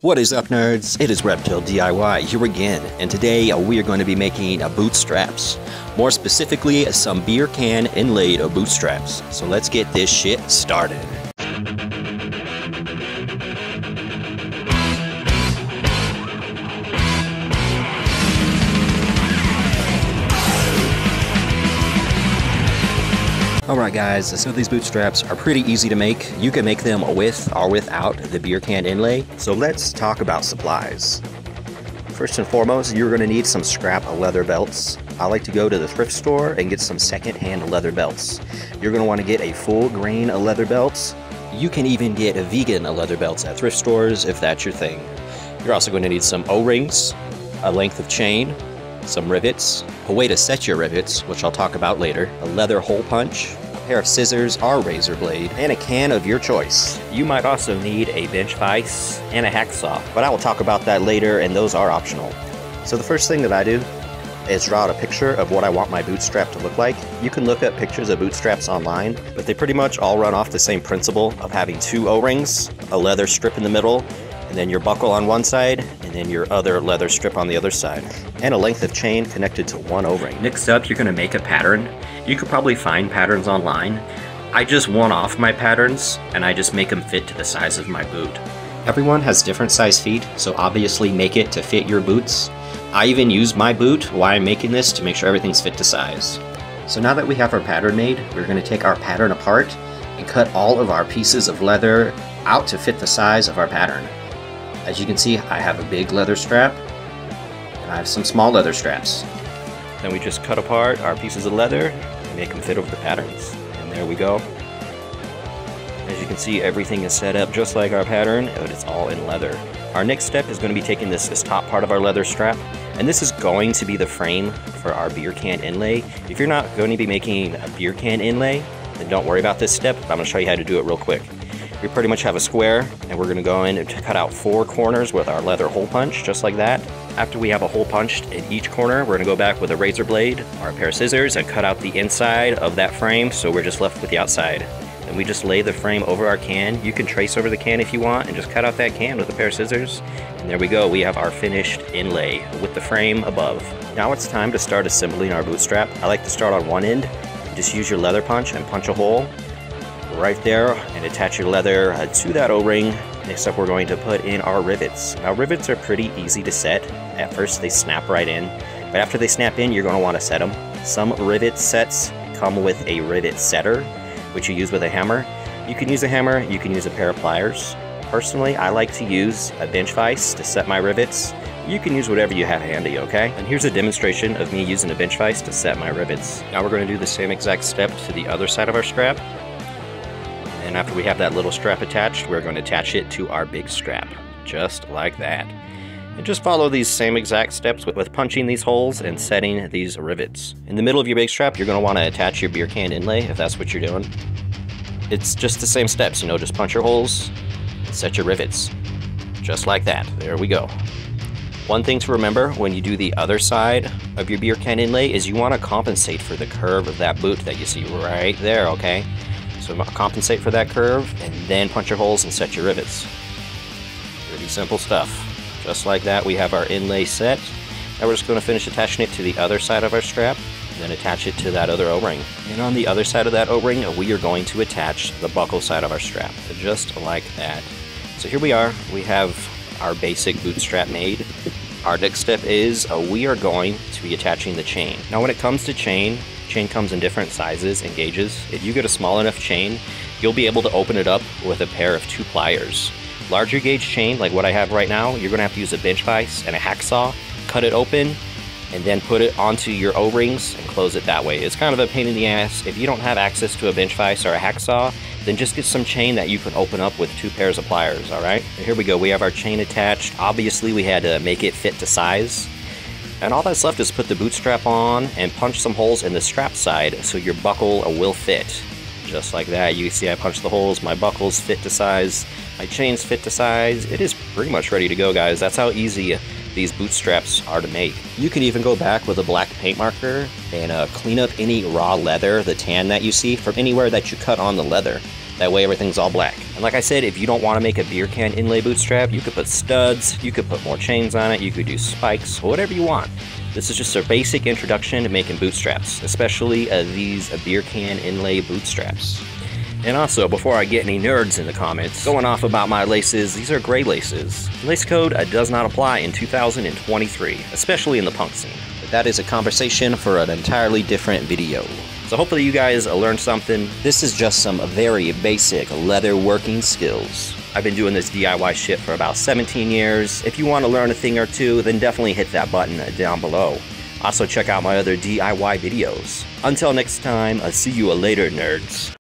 What is up, nerds? It is Reptile DIY here again, and today we are going to be making bootstraps. More specifically, some beer can inlaid bootstraps. So let's get this shit started. Alright guys, so these bootstraps are pretty easy to make. You can make them with or without the beer can inlay. So let's talk about supplies. First and foremost, you're going to need some scrap leather belts. I like to go to the thrift store and get some second-hand leather belts. You're going to want to get a full grain of leather belts. You can even get vegan leather belts at thrift stores if that's your thing. You're also going to need some O-rings, a length of chain, some rivets, a way to set your rivets, which I'll talk about later, a leather hole punch, a pair of scissors or razor blade, and a can of your choice. You might also need a bench vise and a hacksaw, but I will talk about that later, and those are optional. So the first thing that I do is draw out a picture of what I want my bootstrap to look like. You can look up pictures of bootstraps online, but they pretty much all run off the same principle of having two O-rings, a leather strip in the middle, and then your buckle on one side, and then your other leather strip on the other side, and a length of chain connected to one O-ring. Next up, you're going to make a pattern. You could probably find patterns online. I just one-off my patterns, and I just make them fit to the size of my boot. Everyone has different size feet, so obviously make it to fit your boots. I even use my boot while I'm making this to make sure everything's fit to size. So now that we have our pattern made, we're going to take our pattern apart and cut all of our pieces of leather out to fit the size of our pattern. As you can see, I have a big leather strap, and I have some small leather straps. Then we just cut apart our pieces of leather and make them fit over the patterns. And there we go. As you can see, everything is set up just like our pattern, but it's all in leather. Our next step is going to be taking this top part of our leather strap, and this is going to be the frame for our beer can inlay. If you're not going to be making a beer can inlay, then don't worry about this step. I'm going to show you how to do it real quick. We pretty much have a square, and we're going to go in and cut out 4 corners with our leather hole punch, just like that. After we have a hole punched in each corner, we're going to go back with a razor blade or a pair of scissors and cut out the inside of that frame, so we're just left with the outside. And we just lay the frame over our can. You can trace over the can if you want, and just cut out that can with a pair of scissors. And there we go, we have our finished inlay with the frame above. Now it's time to start assembling our bootstrap. I like to start on one end. Just use your leather punch and punch a hole right there and attach your leather to that O-ring. Next up, we're going to put in our rivets. Now rivets are pretty easy to set. At first they snap right in, but after they snap in, you're going to want to set them. Some rivet sets come with a rivet setter, which you use with a hammer. You can use a hammer, you can use a pair of pliers. Personally, I like to use a bench vise to set my rivets. You can use whatever you have handy, okay? And here's a demonstration of me using a bench vise to set my rivets. Now we're going to do the same exact step to the other side of our strap. And after we have that little strap attached, we're going to attach it to our big strap, just like that. And just follow these same exact steps with punching these holes and setting these rivets. In the middle of your big strap, you're going to want to attach your beer can inlay, if that's what you're doing. It's just the same steps, you know, just punch your holes and set your rivets, just like that. There we go. One thing to remember when you do the other side of your beer can inlay is you want to compensate for the curve of that boot that you see right there, okay? So compensate for that curve, and then punch your holes and set your rivets. Pretty simple stuff. Just like that, we have our inlay set. Now we're just going to finish attaching it to the other side of our strap, and then attach it to that other O-ring. And on the other side of that O-ring, we are going to attach the buckle side of our strap, just like that. So here we are. We have our basic bootstrap made. Our next step is we are going to be attaching the chain. Now when it comes to chain comes in different sizes and gauges. If you get a small enough chain, you'll be able to open it up with a pair of 2 pliers. Larger gauge chain, like what I have right now, you're gonna have to use a bench vise and a hacksaw, cut it open, and then put it onto your O-rings and close it that way. It's kind of a pain in the ass. If you don't have access to a bench vise or a hacksaw, then just get some chain that you can open up with 2 pairs of pliers, all right? And here we go, we have our chain attached. Obviously, we had to make it fit to size. And all that's left is put the bootstrap on and punch some holes in the strap side so your buckle will fit. Just like that. You see I punched the holes, my buckles fit to size, my chains fit to size. It is pretty much ready to go, guys. That's how easy these bootstraps are to make. You can even go back with a black paint marker and clean up any raw leather, the tan that you see from anywhere that you cut on the leather. That way everything's all black. And like I said, if you don't want to make a beer can inlay bootstrap, you could put studs, you could put more chains on it, you could do spikes, whatever you want. This is just a basic introduction to making bootstraps, especially these beer can inlay bootstraps. And also, before I get any nerds in the comments going off about my laces, these are gray laces. Lace code does not apply in 2023, especially in the punk scene. But that is a conversation for an entirely different video. So hopefully you guys learned something. This is just some very basic leather working skills. I've been doing this DIY shit for about 17 years. If you want to learn a thing or two, then definitely hit that button down below. Also check out my other DIY videos. Until next time, I'll see you later, nerds.